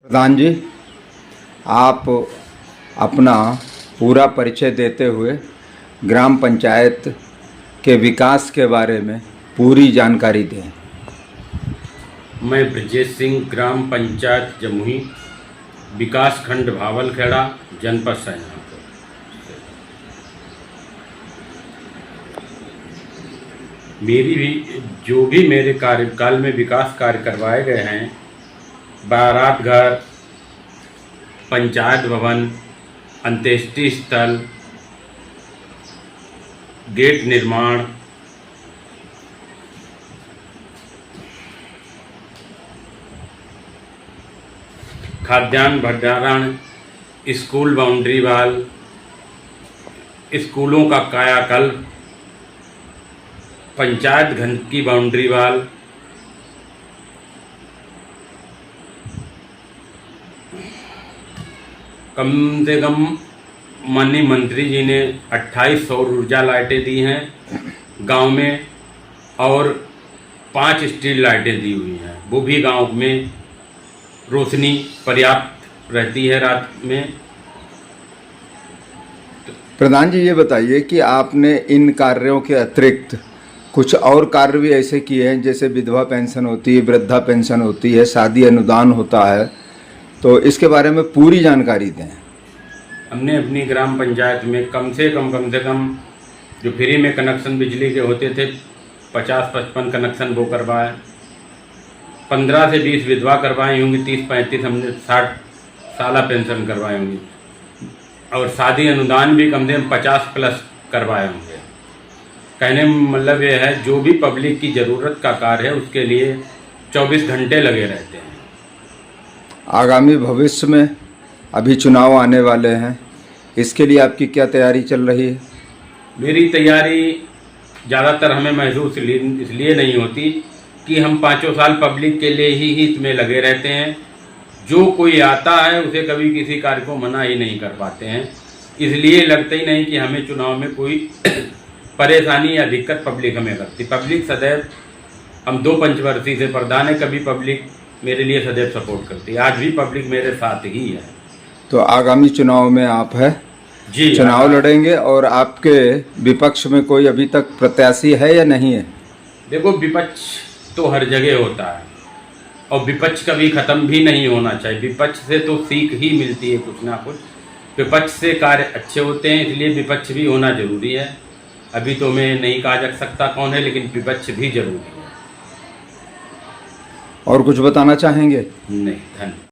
प्रधान जी, आप अपना पूरा परिचय देते हुए ग्राम पंचायत के विकास के बारे में पूरी जानकारी दें। मैं ब्रजेश सिंह, ग्राम पंचायत जमुई, विकास खंड भावलखेड़ा, जनपद शाहजहाँपुर। मेरी भी जो भी मेरे कार्यकाल में विकास कार्य करवाए गए हैं, बारात घर, पंचायत भवन, अंत्येष्टि स्थल, गेट निर्माण, खाद्यान्न भंडारण, स्कूल बाउंड्री वाल, स्कूलों का कायाकल्प, पंचायत घर की बाउंड्री वाल, कम से कम माननीय मंत्री जी ने 28 सौर ऊर्जा लाइटें दी हैं गांव में और 5 स्ट्रीट लाइटें दी हुई हैं। वो भी गांव में रोशनी पर्याप्त रहती है रात में। प्रधान जी, ये बताइए कि आपने इन कार्यों के अतिरिक्त कुछ और कार्य भी ऐसे किए हैं, जैसे विधवा पेंशन होती है, वृद्धा पेंशन होती है, शादी अनुदान होता है, तो इसके बारे में पूरी जानकारी दें। हमने अपनी ग्राम पंचायत में कम से कम जो फ्री में कनेक्शन बिजली के होते थे 50-55 कनेक्शन वो करवाए, 15 से 20 विधवा करवाई होंगी, 30-35 हमने 60 साला पेंशन करवाई होंगी और शादी अनुदान भी कम से कम 50+ करवाए होंगे। कहने में मतलब ये है, जो भी पब्लिक की ज़रूरत का कार्य है उसके लिए 24 घंटे लगे रहते हैं। आगामी भविष्य में अभी चुनाव आने वाले हैं, इसके लिए आपकी क्या तैयारी चल रही है? मेरी तैयारी ज़्यादातर हमें महसूस इसलिए नहीं होती कि हम 5 साल पब्लिक के लिए ही इसमें लगे रहते हैं। जो कोई आता है उसे कभी किसी कार्य को मना ही नहीं कर पाते हैं, इसलिए लगता ही नहीं कि हमें चुनाव में कोई परेशानी या दिक्कत पब्लिक हमें करती। पब्लिक सदैव, हम 2 पंचवर्षीय से प्रधान है, कभी पब्लिक मेरे लिए सदैव सपोर्ट करती है। आज भी पब्लिक मेरे साथ ही है। तो आगामी चुनाव में आप है जी चुनाव लड़ेंगे, और आपके विपक्ष में कोई अभी तक प्रत्याशी है या नहीं है? देखो, विपक्ष तो हर जगह होता है और विपक्ष कभी ख़त्म भी नहीं होना चाहिए। विपक्ष से तो सीख ही मिलती है कुछ ना कुछ। विपक्ष से कार्य अच्छे होते हैं, इसलिए विपक्ष भी होना जरूरी है। अभी तो मैं नहीं कहा जा सकता कौन है, लेकिन विपक्ष भी जरूरी है। और कुछ बताना चाहेंगे? नहीं, धन्यवाद।